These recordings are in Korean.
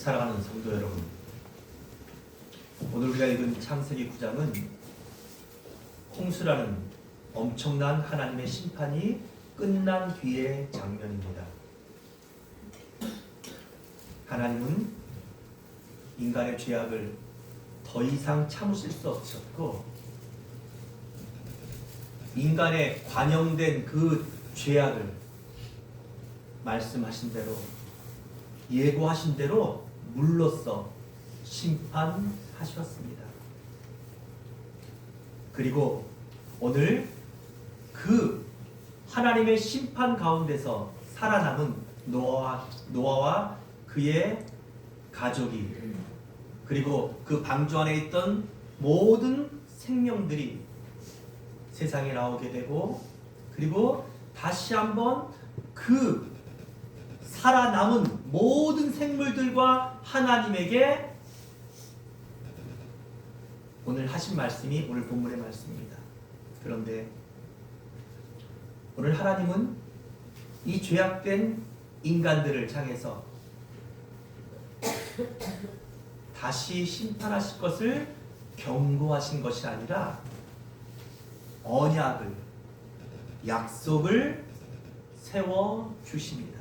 사랑하는 성도 여러분, 오늘 우리가 읽은 창세기 9장은 홍수라는 엄청난 하나님의 심판이 끝난 뒤의 장면입니다. 하나님은 인간의 죄악을 더 이상 참으실 수 없으셨고, 인간의 관영된 그 죄악을 말씀하신 대로, 예고하신 대로 물로써 심판하셨습니다. 그리고 오늘 그 하나님의 심판 가운데서 살아남은 노아와 그의 가족이, 그리고 그 방주 안에 있던 모든 생명들이 세상에 나오게 되고, 그리고 다시 한번 그 살아남은 모든 생물들과 하나님에게 오늘 하신 말씀이 오늘 본문의 말씀입니다. 그런데 오늘 하나님은 이 죄악된 인간들을 향해서 다시 심판하실 것을 경고하신 것이 아니라 언약을, 약속을 세워주십니다.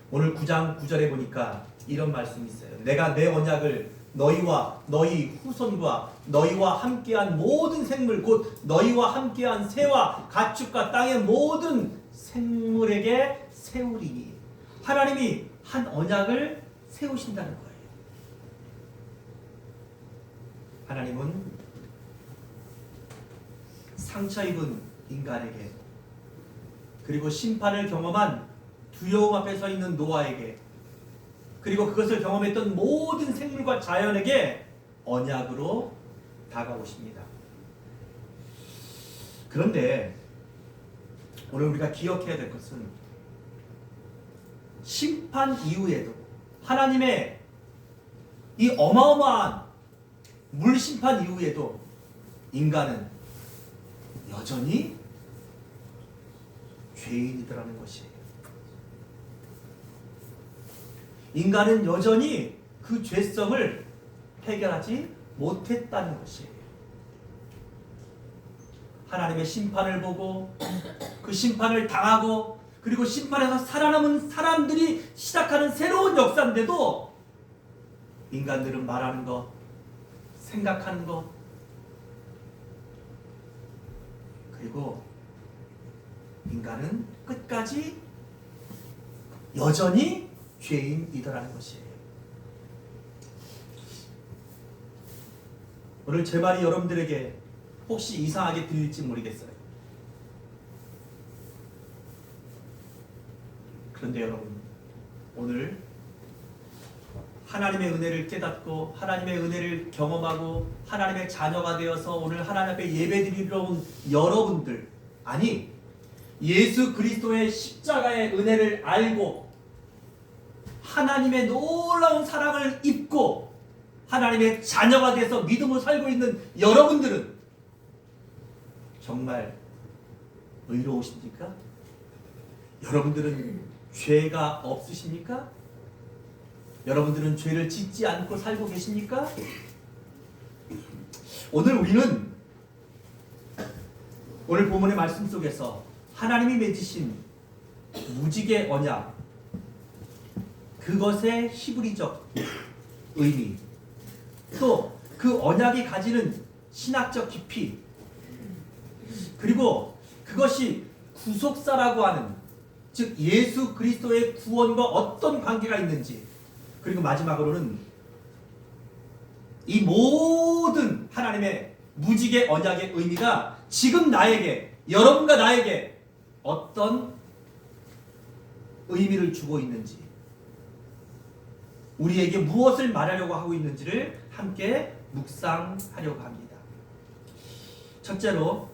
오늘 9장 9절에 보니까 이런 말씀이 있어요. 내가 내 언약을 너희와 너희 후손과 너희와 함께한 모든 생물, 곧 너희와 함께한 새와 가축과 땅의 모든 생물에게 세우리니. 하나님이 한 언약을 세우신다는 거예요. 하나님은 상처 입은 인간에게, 그리고 심판을 경험한 두려움 앞에 서 있는 노아에게, 그리고 그것을 경험했던 모든 생물과 자연에게 언약으로 다가오십니다. 그런데 오늘 우리가 기억해야 될 것은, 심판 이후에도 하나님의 이 어마어마한 물심판 이후에도 인간은 여전히 죄인이더라는 것이에요. 인간은 여전히 그 죄성을 해결하지 못했다는 것이에요. 하나님의 심판을 보고 그 심판을 당하고, 그리고 심판에서 살아남은 사람들이 시작하는 새로운 역사인데도 인간들은 말하는 것, 생각하는 것, 그리고 인간은 끝까지 여전히 죄인이더라는 것이에요. 오늘 제 말이 여러분들에게 혹시 이상하게 들릴지 모르겠어요. 그런데 여러분, 오늘 하나님의 은혜를 깨닫고 하나님의 은혜를 경험하고 하나님의 자녀가 되어서 오늘 하나님 앞에 예배드리러 온 여러분들, 아니 예수 그리스도의 십자가의 은혜를 알고 하나님의 놀라운 사랑을 입고 하나님의 자녀가 돼서 믿음으로 살고 있는 여러분들은 정말 의로우십니까? 여러분들은 죄가 없으십니까? 여러분들은 죄를 짓지 않고 살고 계십니까? 오늘 우리는 오늘 본문의 말씀 속에서 하나님이 맺으신 무지개 언약, 그것의 히브리적 의미, 또 그 언약이 가지는 신학적 깊이, 그리고 그것이 구속사라고 하는, 즉 예수 그리스도의 구원과 어떤 관계가 있는지, 그리고 마지막으로는 이 모든 하나님의 무지개 언약의 의미가 지금 나에게, 여러분과 나에게 어떤 의미를 주고 있는지, 우리에게 무엇을 말하려고 하고 있는지를 함께 묵상하려고 합니다. 첫째로,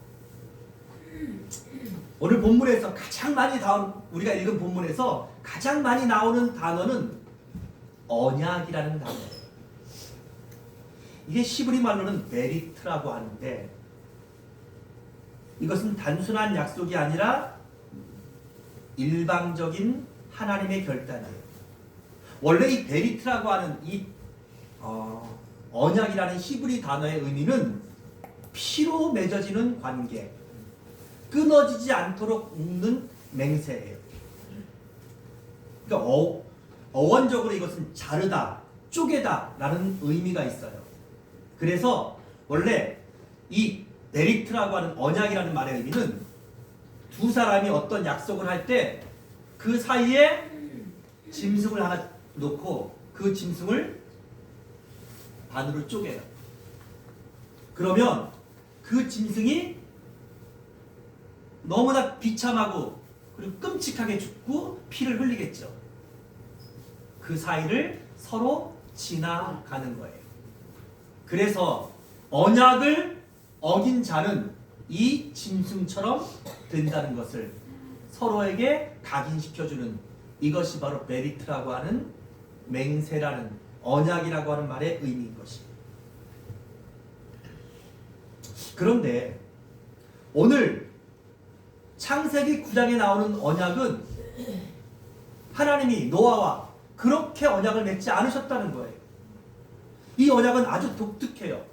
오늘 본문에서 가장 많이 우리가 읽은 본문에서 가장 많이 나오는 단어는 언약이라는 단어예요. 이게 히브리 말로는 베리트라고 하는데, 이것은 단순한 약속이 아니라 일방적인 하나님의 결단이에요. 원래 이 베리트라고 하는 이 언약이라는 히브리 단어의 의미는 피로 맺어지는 관계, 끊어지지 않도록 묶는 맹세예요. 그러니까 어원적으로 이것은 자르다, 쪼개다 라는 의미가 있어요. 그래서 원래 이 베리트라고 하는 언약이라는 말의 의미는 두 사람이 어떤 약속을 할 때 그 사이에 짐승을 하나 놓고 그 짐승을 반으로 쪼개요. 그러면 그 짐승이 너무나 비참하고 그리고 끔찍하게 죽고 피를 흘리겠죠. 그 사이를 서로 지나가는 거예요. 그래서 언약을 어긴 자는 이 짐승처럼 된다는 것을 서로에게 각인시켜주는 이것이 바로 베리트라고 하는 맹세라는 언약이라고 하는 말의 의미인 것입니다. 그런데 오늘 창세기 9장에 나오는 언약은 하나님이 노아와 그렇게 언약을 맺지 않으셨다는 거예요. 이 언약은 아주 독특해요.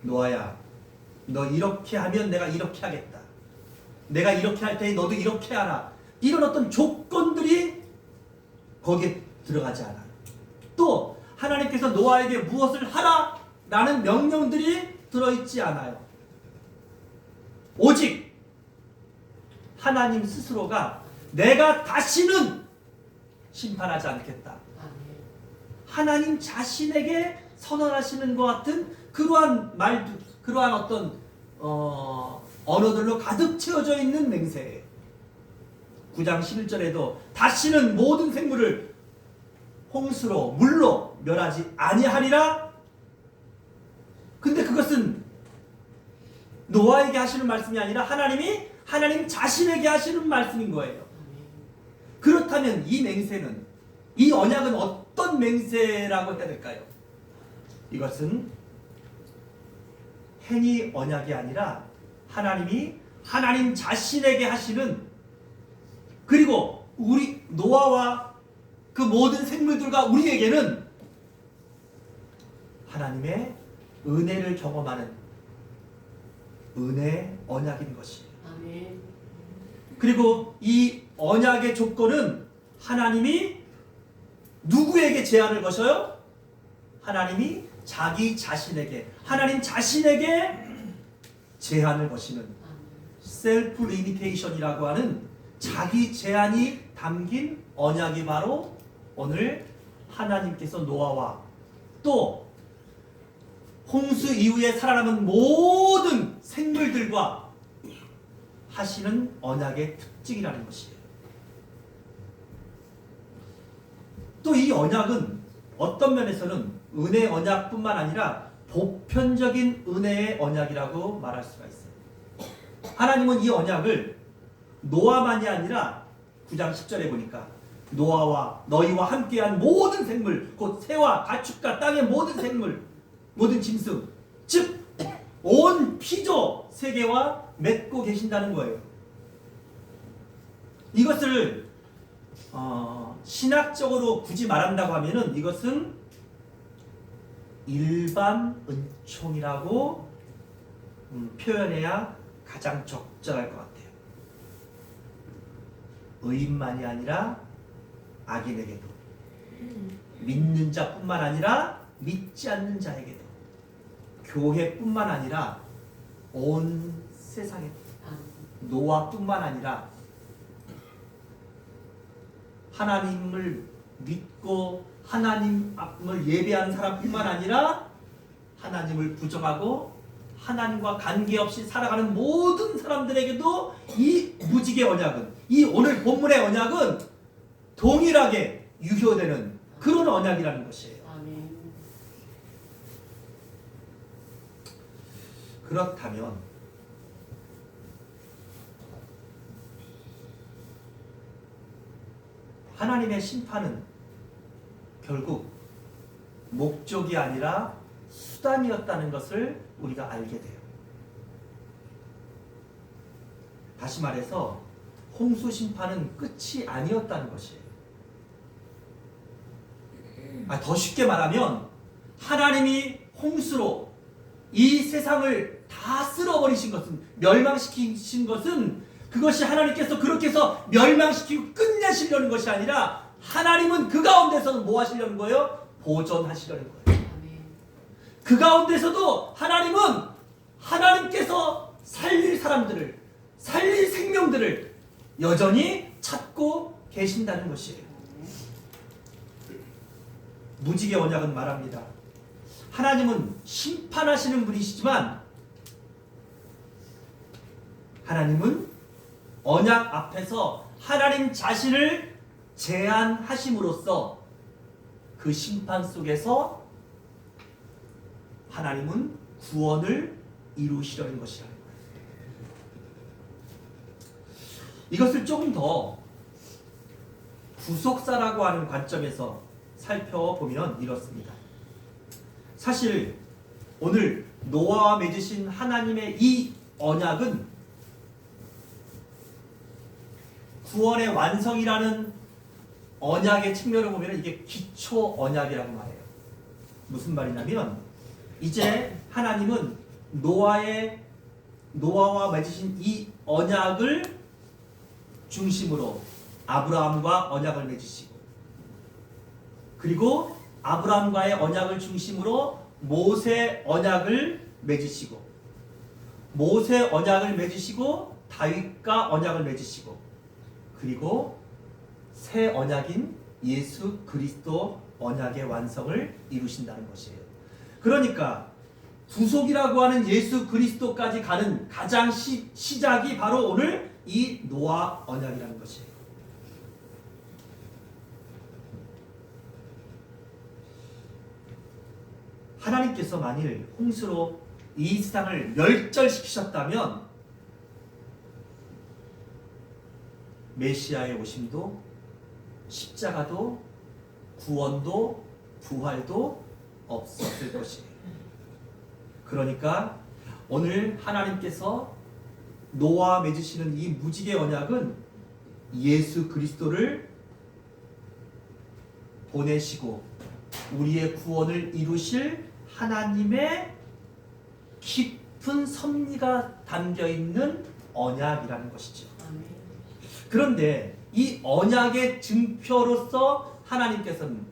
노아야, 너 이렇게 하면 내가 이렇게 하겠다. 내가 이렇게 할 테니 너도 이렇게 하라. 이런 어떤 조건들이 거기에 들어가지 않아요. 또 하나님께서 노아에게 무엇을 하라 라는 명령들이 들어있지 않아요. 오직 하나님 스스로가 내가 다시는 심판하지 않겠다. 하나님 자신에게 선언하시는 것 같은 그러한 말도, 그러한 어떤 언어들로 가득 채워져 있는 맹세예요. 9장 11절에도 다시는 모든 생물을 홍수로 물로 멸하지 아니하리라. 근데 그것은 노아에게 하시는 말씀이 아니라 하나님 자신에게 하시는 말씀인 거예요. 그렇다면 이 맹세는, 이 언약은 어떤 맹세라고 해야 될까요? 이것은 행위 언약이 아니라 하나님이 하나님 자신에게 하시는, 그리고 우리 노아와 그 모든 생물들과 우리에게는 하나님의 은혜를 경험하는 은혜 언약인 것이에요. 아멘. 그리고 이 언약의 조건은 하나님이 누구에게 제한을 거셔요? 하나님이 자기 자신에게, 하나님 자신에게 제한을 거시는 셀프 리미테이션이라고 하는 자기 제한이 담긴 언약이 바로 오늘 하나님께서 노아와 또 홍수 이후에 살아남은 모든 생물들과 하시는 언약의 특징이라는 것이에요. 또 이 언약은 어떤 면에서는 은혜 언약뿐만 아니라 보편적인 은혜의 언약이라고 말할 수가 있어요. 하나님은 이 언약을 노아만이 아니라 9장 10절에 보니까 노아와 너희와 함께한 모든 생물, 곧 새와 가축과 땅의 모든 생물, 모든 짐승, 즉 온 피조 세계와 맺고 계신다는 거예요. 이것을 신학적으로 굳이 말한다고 하면은 이것은 일반 은총이라고 표현해야 가장 적절할 것 같아요. 의인만이 아니라 악인에게도, 믿는 자뿐만 아니라 믿지 않는 자에게도, 교회뿐만 아니라 온 세상에, 노아뿐만 아니라 하나님을 믿고 하나님을 예배하는 사람뿐만 아니라 하나님을 부정하고 하나님과 관계없이 살아가는 모든 사람들에게도 이 무지개 언약은, 이 오늘 본문의 언약은 동일하게 유효되는 그런 언약이라는 것이에요. 아멘. 그렇다면 하나님의 심판은 결국 목적이 아니라 수단이었다는 것을 우리가 알게 돼요. 다시 말해서 홍수 심판은 끝이 아니었다는 것이에요. 더 쉽게 말하면 하나님이 홍수로 이 세상을 다 쓸어버리신 것은, 멸망시키신 것은, 그것이 하나님께서 그렇게 해서 멸망시키고 끝내시려는 것이 아니라 하나님은 그 가운데서는 뭐 하시려는 거예요? 보존하시려는 거예요. 그 가운데서도 하나님은 하나님께서 살릴 사람들을, 살릴 생명들을 여전히 찾고 계신다는 것이에요. 무지개 언약은 말합니다. 하나님은 심판하시는 분이시지만 하나님은 언약 앞에서 하나님 자신을 제한하심으로써 그 심판 속에서 하나님은 구원을 이루시려는 것이라는 거예요. 이것을 조금 더 구속사라고 하는 관점에서 살펴보면 이렇습니다. 사실 오늘 노아와 맺으신 하나님의 이 언약은 구원의 완성이라는 언약의 측면을 보면 이게 기초 언약이라고 말해요. 무슨 말이냐면 이제 하나님은 노아와 맺으신 이 언약을 중심으로 아브라함과 언약을 맺으시고, 그리고 아브라함과의 언약을 중심으로 모세 언약을 맺으시고, 모세 언약을 맺으시고 다윗과 언약을 맺으시고, 그리고 새 언약인 예수 그리스도 언약의 완성을 이루신다는 것이에요. 그러니까 구속이라고 하는 예수 그리스도까지 가는 가장 시작이 바로 오늘 이 노아 언약이라는 것이에요. 하나님께서 만일 홍수로 이 세상을 멸절시키셨다면 메시아의 오심도, 십자가도, 구원도, 부활도 없었을 것이에요. 그러니까 오늘 하나님께서 노아와 맺으시는 이 무지개 언약은 예수 그리스도를 보내시고 우리의 구원을 이루실 하나님의 깊은 섭리가 담겨있는 언약이라는 것이죠. 그런데 이 언약의 증표로서 하나님께서는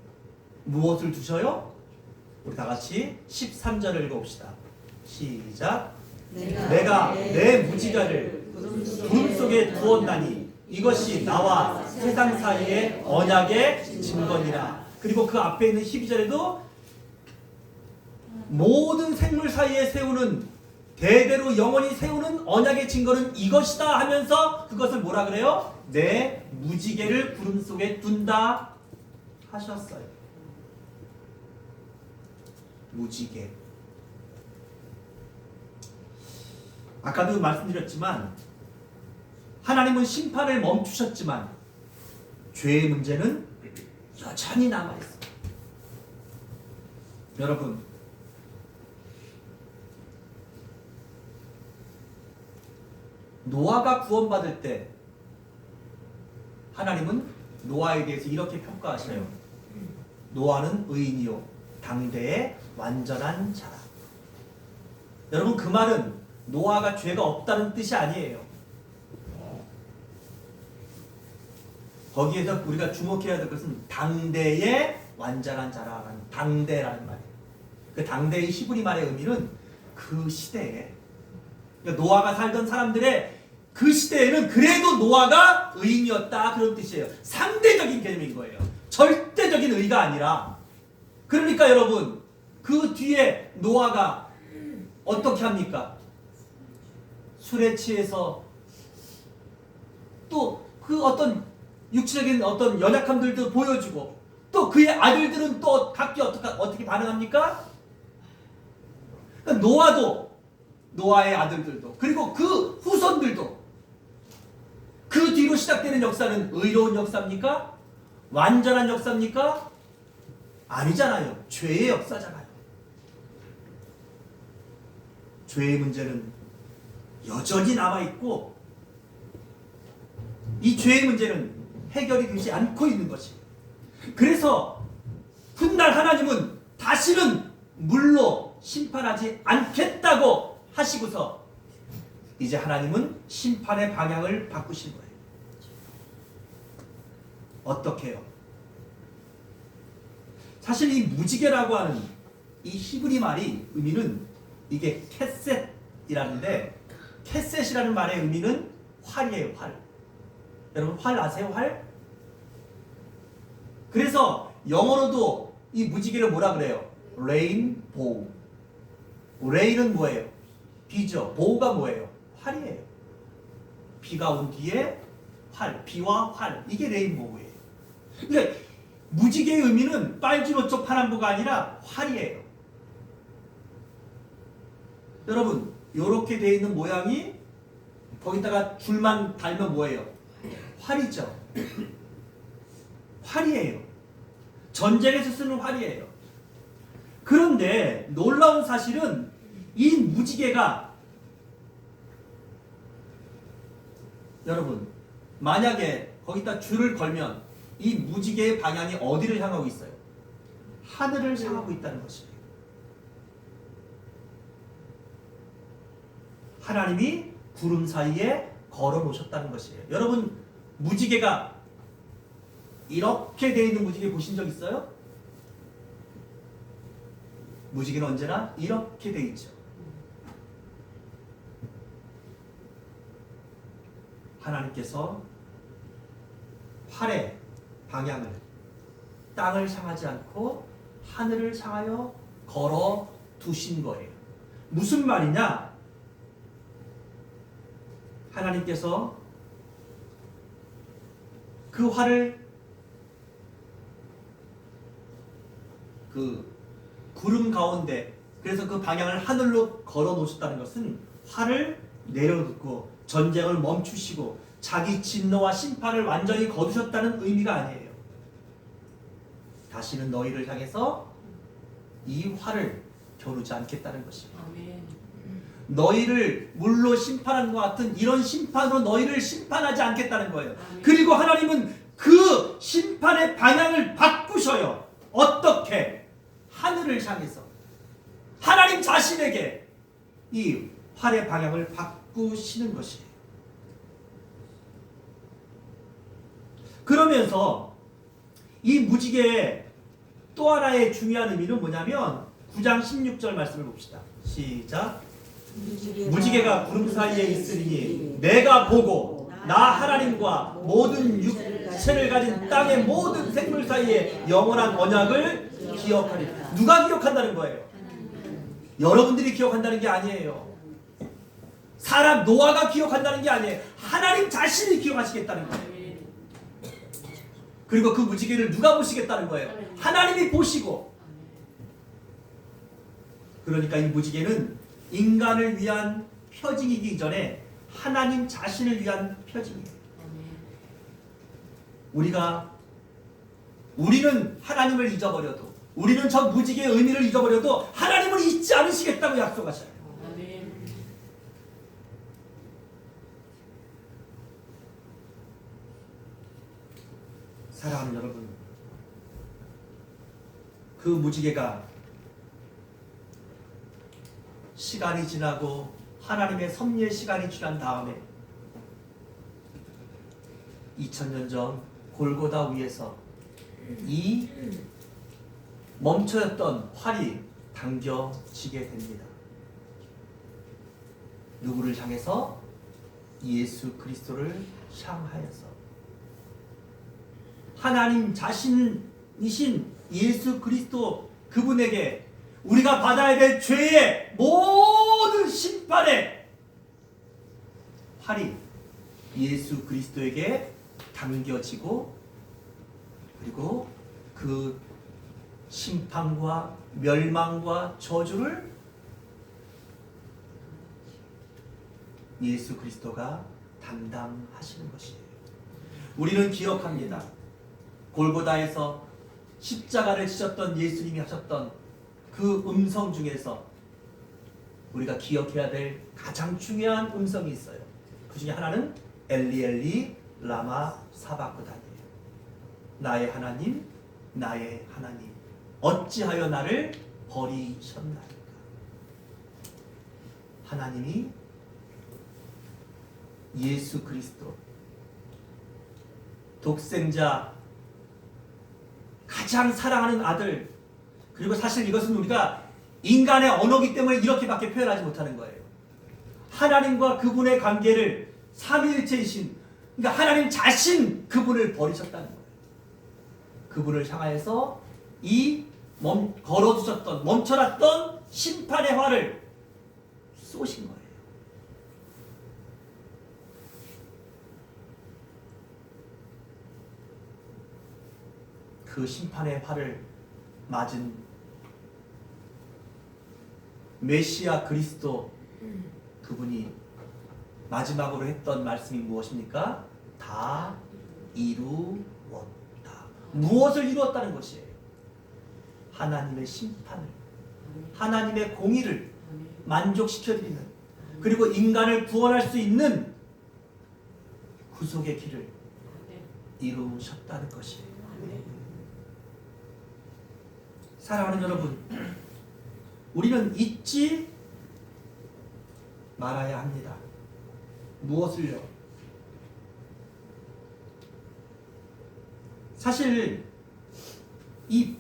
무엇을 주셔요? 우리 다 같이 13절을 읽어봅시다. 시작. 내가 내 무지개를 구름 속에 두었나니 이것이 나와 세상 사이의 언약의 증거니라. 그리고 그 앞에 있는 12절에도 모든 생물 사이에 세우는, 대대로 영원히 세우는 언약의 증거는 이것이다 하면서 그것을 뭐라 그래요? 내 무지개를 구름 속에 둔다 하셨어요. 무지개. 아까도 말씀드렸지만 하나님은 심판을 멈추셨지만 죄의 문제는 여전히 남아있어요. 여러분, 노아가 구원받을 때 하나님은 노아에 대해서 이렇게 평가하셔요. 노아는 의인이요 당대의 완전한 자라. 여러분, 그 말은 노아가 죄가 없다는 뜻이 아니에요. 거기에서 우리가 주목해야 될 것은 당대의 완전한 자라라는, 당대라는 말이에요. 그 당대의 히브리 말의 의미는 그 시대에, 그러니까 노아가 살던 사람들의 그 시대에는 그래도 노아가 의인이었다, 그런 뜻이에요. 상대적인 개념인 거예요. 절대적인 의가 아니라. 그러니까 여러분, 그 뒤에 노아가 어떻게 합니까? 술에 취해서 또 그 어떤 육체적인 어떤 연약함들도 보여주고, 또 그의 아들들은 또 각기 어떻게 반응합니까? 그러니까 노아도, 노아의 아들들도, 그리고 그 후손들도, 그 뒤로 시작되는 역사는 의로운 역사입니까? 완전한 역사입니까? 아니잖아요. 죄의 역사잖아요. 죄의 문제는 여전히 남아있고 이 죄의 문제는 해결이 되지 않고 있는 것입니다. 그래서 훗날 하나님은 다시는 물로 심판하지 않겠다고 하시고서 이제 하나님은 심판의 방향을 바꾸신 거예요. 어떻게요? 사실 이 무지개라고 하는 이 히브리 말이 의미는 이게 캐셋이라는데, 캐셋이라는 말의 의미는 활이에요. 활. 여러분 활 아세요? 활? 그래서 영어로도 이 무지개를 뭐라 그래요? 레인보우. 레인은 뭐예요? 비죠. 보우가 뭐예요? 활이에요. 비가 온 뒤에 활, 비와 활, 이게 레인보우예요. 그러니까 무지개의 의미는 빨주노초 파란보가 아니라 활이에요. 여러분 이렇게 되어 있는 모양이 거기다가 줄만 달면 뭐예요? 활이죠. 활이에요. 전쟁에서 쓰는 활이에요. 그런데 놀라운 사실은 이 무지개가, 여러분 만약에 거기다 줄을 걸면 이 무지개의 방향이 어디를 향하고 있어요? 하늘을 향하고 있다는 것이에요. 하나님이 구름 사이에 걸어 놓으셨다는 것이에요. 여러분 무지개가 이렇게 되어 있는 무지개 보신 적 있어요? 무지개는 언제나 이렇게 되어 있죠. 하나님께서 활의 방향을 땅을 향하지 않고 하늘을 향하여 걸어 두신 거예요. 무슨 말이냐? 하나님께서 그 활을 그 구름 가운데, 그래서 그 방향을 하늘로 걸어 놓으셨다는 것은 활을 내려놓고 전쟁을 멈추시고 자기 진노와 심판을 완전히 거두셨다는 의미가 아니에요. 다시는 너희를 향해서 이 활을 겨누지 않겠다는 것입니다. 아멘. 너희를 물로 심판한 것 같은 이런 심판으로 너희를 심판하지 않겠다는 거예요. 아멘. 그리고 하나님은 그 심판의 방향을 바꾸셔요. 어떻게? 하늘을 향해서 하나님 자신에게 이 활의 방향을 바꾸시는 것이에요. 그러면서 이 무지개의 또 하나의 중요한 의미는 뭐냐면 9장 16절 말씀을 봅시다. 시작. 무지개가 구름 사이에 있으리니 내가 보고 나 하나님과 모든 육체를 가진 땅의 모든 생물 사이에 영원한 언약을 기억하리라. 누가 기억한다는 거예요? 여러분들이 기억한다는 게 아니에요. 사람 노아가 기억한다는 게 아니에요. 하나님 자신이 기억하시겠다는 거예요. 그리고 그 무지개를 누가 보시겠다는 거예요? 하나님이 보시고. 그러니까 이 무지개는 인간을 위한 표징이기 전에 하나님 자신을 위한 표징이에요. 우리는 하나님을 잊어버려도, 우리는 저 무지개의 의미를 잊어버려도 하나님을 잊지 않으시겠다고 약속하셔요. 사랑하는 여러분, 그 무지개가 시간이 지나고 하나님의 섭리의 시간이 지난 다음에 2000년 전 골고다 위에서 이 멈춰졌던 활이 당겨지게 됩니다. 누구를 향해서? 예수 그리스도를 향하여서. 하나님 자신이신 예수 그리스도, 그분에게 우리가 받아야 될 죄의 모든 심판의 활이 예수 그리스도에게 당겨지고, 그리고 그 심판과 멸망과 저주를 예수 그리스도가 담당하시는 것이에요. 우리는 기억합니다. 골고다에서 십자가를 지셨던 예수님이 하셨던 그 음성 중에서 우리가 기억해야 될 가장 중요한 음성이 있어요. 그 중에 하나는 엘리 엘리 라마 사바쿠다니에요. 나의 하나님, 나의 하나님, 어찌하여 나를 버리셨나이까. 하나님이 예수 그리스도 독생자, 가장 사랑하는 아들, 그리고 사실 이것은 우리가 인간의 언어기 때문에 이렇게밖에 표현하지 못하는 거예요. 하나님과 그분의 관계를 삼위일체이신, 그러니까 하나님 자신 그분을 버리셨다는 거예요. 그분을 향하여서 이 걸어두셨던, 멈춰놨던 심판의 화를 쏘신 거예요. 그 심판의 화를 맞은 메시아 그리스도, 그분이 마지막으로 했던 말씀이 무엇입니까? 다 이루었다. 무엇을 이루었다는 것이에요? 하나님의 심판을, 하나님의 공의를 만족시켜드리는, 그리고 인간을 구원할 수 있는 구속의 길을 이루셨다는 것이에요. 사랑하는 여러분, 우리는 잊지 말아야 합니다. 무엇을요? 사실 이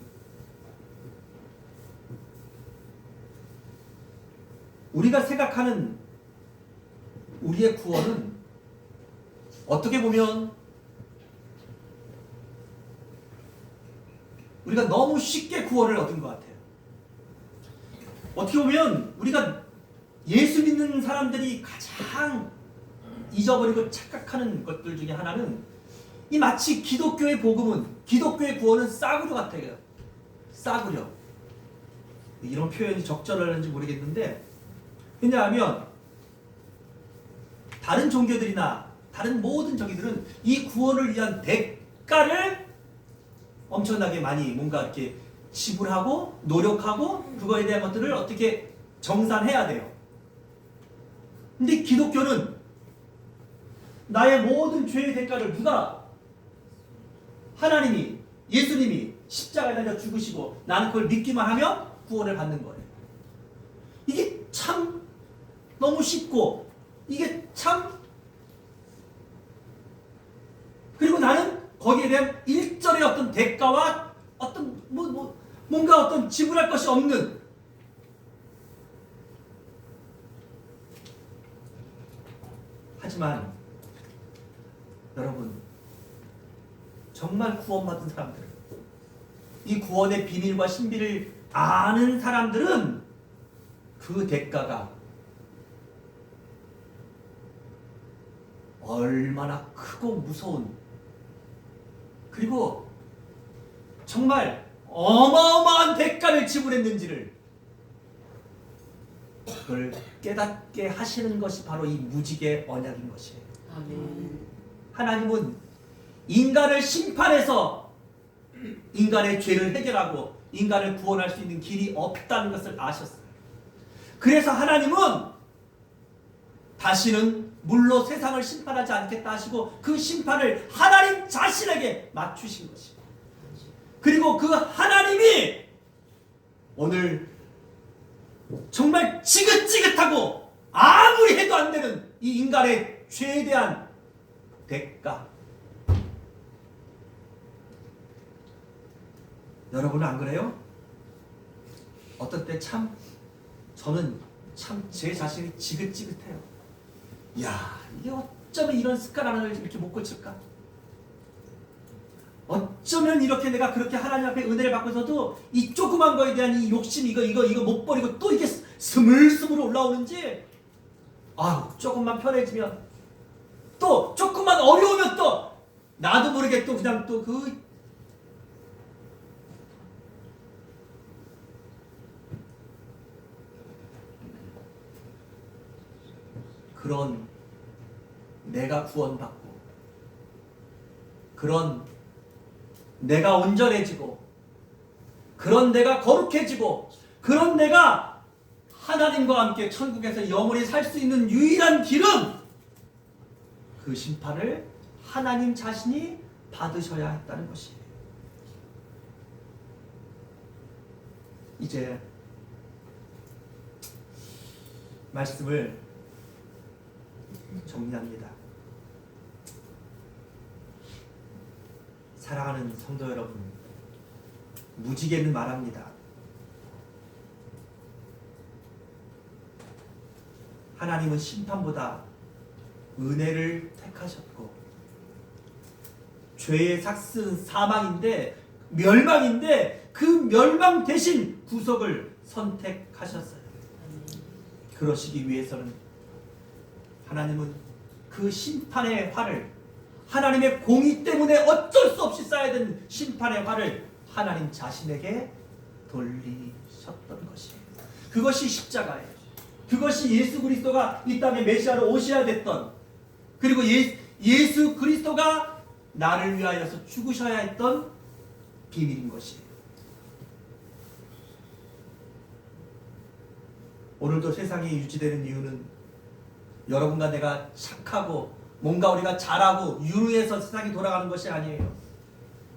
우리가 생각하는 우리의 구원은 어떻게 보면 우리가 너무 쉽게 구원을 얻은 것 같아요. 어떻게 보면 우리가 예수 믿는 사람들이 가장 잊어버리고 착각하는 것들 중에 하나는 이 마치 기독교의 복음은, 기독교의 구원은 싸구려 같아요. 싸구려. 이런 표현이 적절한지 모르겠는데, 왜냐하면 다른 종교들이나 다른 모든 종교들은 이 구원을 위한 대가를 엄청나게 많이 뭔가 이렇게 지불하고 노력하고 그거에 대한 것들을 어떻게 정산해야 돼요. 근데 기독교는 나의 모든 죄의 대가를 누가? 하나님이, 예수님이 십자가에 달려 죽으시고 나는 그걸 믿기만 하면 구원을 받는 거예요. 이게 참 너무 쉽고, 이게 참, 그리고 나는 거기에 대한 일절의 어떤 대가와 어떤 뭔가 어떤 지불할 것이 없는, 하지만 여러분, 정말 구원받은 사람들, 이 구원의 비밀과 신비를 아는 사람들은 그 대가가 얼마나 크고 무서운, 그리고 정말 어마어마한 대가를 지불했는지를 그걸 깨닫게 하시는 것이 바로 이 무지개 언약인 것이에요. 아멘. 하나님은 인간을 심판해서 인간의 죄를 해결하고 인간을 구원할 수 있는 길이 없다는 것을 아셨어요. 그래서 하나님은 다시는 물로 세상을 심판하지 않겠다 하시고 그 심판을 하나님 자신에게 맞추신 것이고, 그리고 그 하나님이 오늘 정말 지긋지긋하고 아무리 해도 안 되는 이 인간의 죄에 대한 대가, 여러분은 안 그래요? 어떤 때 참 저는 참 제 자신이 지긋지긋해요. 야, 이게 어쩌면 이런 습관 하나를 이렇게 못 고칠까? 어쩌면 이렇게 내가 그렇게 하나님 앞에 은혜를 받고서도 이 조그만 거에 대한 이 욕심, 이거 못 버리고 또 이게 스물스물 올라오는지, 조금만 편해지면, 또 조금만 어려우면 또 나도 모르게 또 그냥 또 그런 내가 구원받고, 그런 내가 온전해지고, 그런 내가 거룩해지고, 그런 내가 하나님과 함께 천국에서 영원히 살 수 있는 유일한 길은 그 심판을 하나님 자신이 받으셔야 했다는 것이에요. 이제 말씀을 정리합니다. 사랑하는 성도 여러분, 무지개는 말합니다. 하나님은 심판보다 은혜를 택하셨고, 죄의 삭스는 사망인데, 멸망인데 그 멸망 대신 구속을 선택하셨어요. 그러시기 위해서는 하나님은 그 심판의 화를, 하나님의 공의 때문에 어쩔 수 없이 쌓여야 되는 심판의 화를 하나님 자신에게 돌리셨던 것이에요. 그것이 십자가예요. 그것이 예수 그리스도가 이 땅에 메시아로 오셔야 됐던, 그리고 예수 그리스도가 나를 위하여서 죽으셔야 했던 비밀인 것이에요. 오늘도 세상이 유지되는 이유는 여러분과 내가 착하고 뭔가 우리가 잘하고 유능해서 세상이 돌아가는 것이 아니에요.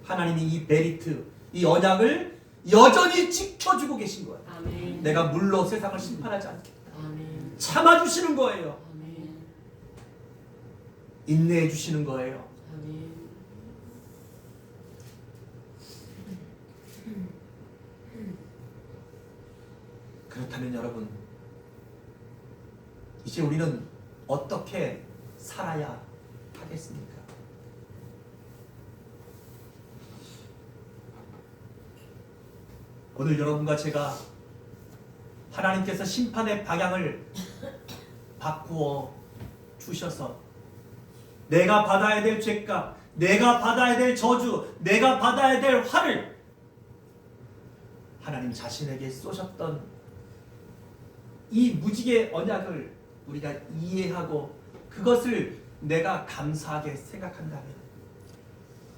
하나님이 이 메리트, 이 언약을 여전히 지켜주고 계신 거예요. 아멘. 내가 물로 세상을 심판하지 않겠다. 아멘. 참아주시는 거예요. 아멘. 인내해 주시는 거예요. 아멘. 그렇다면 여러분, 이제 우리는 어떻게 살아야 하겠습니까? 오늘 여러분과 제가 하나님께서 심판의 방향을 바꾸어 주셔서 내가 받아야 될 죄값, 내가 받아야 될 저주, 내가 받아야 될 화를 하나님 자신에게 쏘셨던 이 무지개 언약을 우리가 이해하고 그것을 내가 감사하게 생각한다면,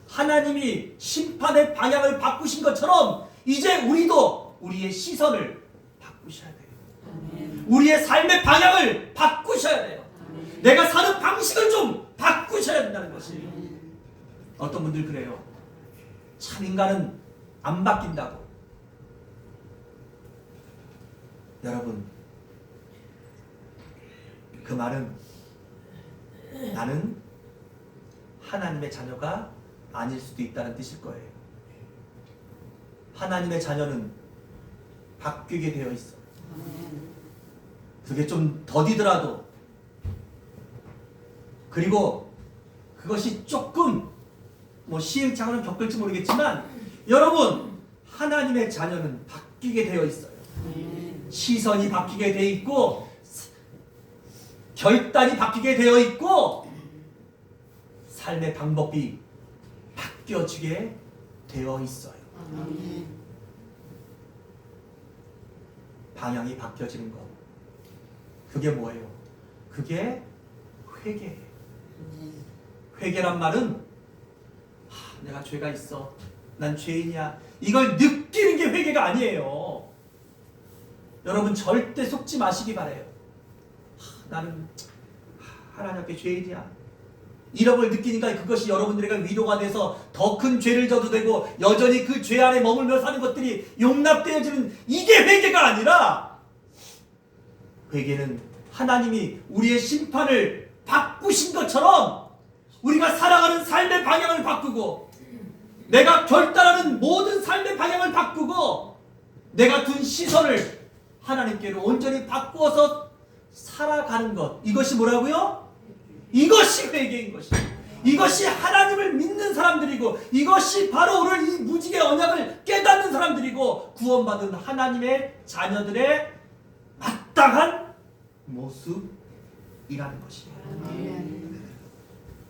하나님이 심판의 방향을 바꾸신 것처럼 이제 우리도 우리의 시선을 바꾸셔야 돼요. 아멘. 우리의 삶의 방향을 바꾸셔야 돼요. 아멘. 내가 사는 방식을 좀 바꾸셔야 된다는 것이에요. 아멘. 어떤 분들 그래요. 참 인간은 안 바뀐다고. 여러분, 그 말은 나는 하나님의 자녀가 아닐 수도 있다는 뜻일 거예요. 하나님의 자녀는 바뀌게 되어 있어. 아멘. 그게 좀 더디더라도, 그리고 그것이 조금 시행착오는 겪을지 모르겠지만, 여러분, 하나님의 자녀는 바뀌게 되어 있어요. 아멘. 시선이 바뀌게 되어 있고, 결단이 바뀌게 되어 있고, 삶의 방법이 바뀌어지게 되어 있어요. 아멘. 방향이 바뀌어지는 것. 그게 뭐예요? 그게 회개예요. 회개란 말은 내가 죄가 있어, 난 죄인이야, 이걸 느끼는 게 회개가 아니에요. 여러분, 절대 속지 마시기 바래요. 나는 하나님 앞에 죄인이야, 이런 걸 느끼니까 그것이 여러분들에게 위로가 돼서 더 큰 죄를 져도 되고 여전히 그 죄 안에 머물며 사는 것들이 용납되어지는, 이게 회개가 아니라, 회개는 하나님이 우리의 심판을 바꾸신 것처럼 우리가 살아가는 삶의 방향을 바꾸고, 내가 결단하는 모든 삶의 방향을 바꾸고, 내가 둔 시선을 하나님께로 온전히 바꾸어서 살아가는 것, 이것이 뭐라고요? 이것이 회개인 것이에요. 이것이 하나님을 믿는 사람들이고, 이것이 바로 오늘 이 무지개 언약을 깨닫는 사람들이고, 구원받은 하나님의 자녀들의 마땅한 모습이라는 것이에요. 아멘.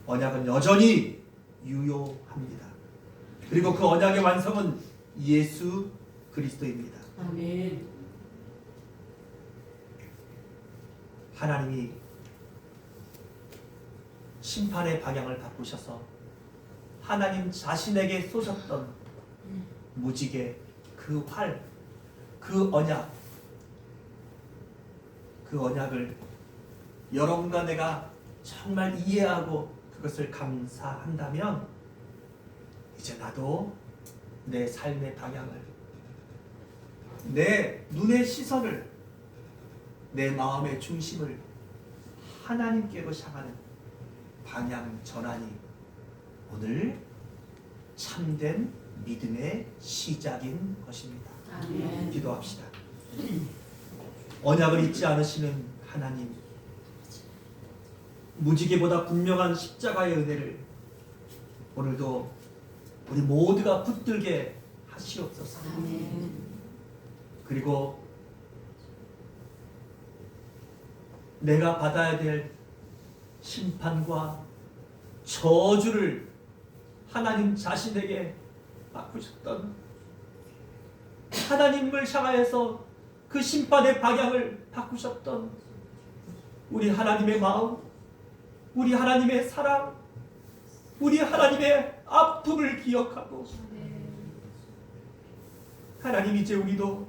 언약은 여전히 유효합니다. 그리고 그 언약의 완성은 예수 그리스도입니다. 아멘. 하나님이 심판의 방향을 바꾸셔서 하나님 자신에게 쏘셨던 무지개, 그 활, 그 언약, 그 언약을 여러분과 내가 정말 이해하고 그것을 감사한다면 이제 나도 내 삶의 방향을, 내 눈의 시선을, 내 마음의 중심을 하나님께로 향하는 방향 전환이 오늘 참된 믿음의 시작인 것입니다. 아멘. 기도합시다. 언약을 잊지 않으시는 하나님, 무지개보다 분명한 십자가의 은혜를 오늘도 우리 모두가 붙들게 하시옵소서. 아멘. 그리고 내가 받아야 될 심판과 저주를 하나님 자신에게 바꾸셨던, 하나님을 향하여서 그 심판의 방향을 바꾸셨던 우리 하나님의 마음, 우리 하나님의 사랑, 우리 하나님의 아픔을 기억하고, 하나님 이제 우리도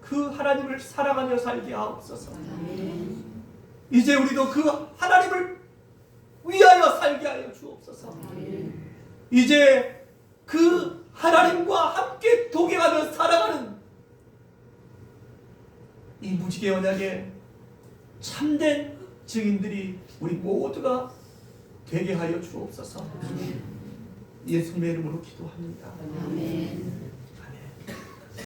그 하나님을 사랑하며 살게 하옵소서. 아멘. 이제 우리도 그 하나님을 위하여 살게 하여 주옵소서. 아멘. 이제 그 하나님과 함께 동행하며 살아가는 이 무지개 언약의 참된 증인들이 우리 모두가 되게 하여 주옵소서. 예수님의 이름으로 기도합니다. 아멘.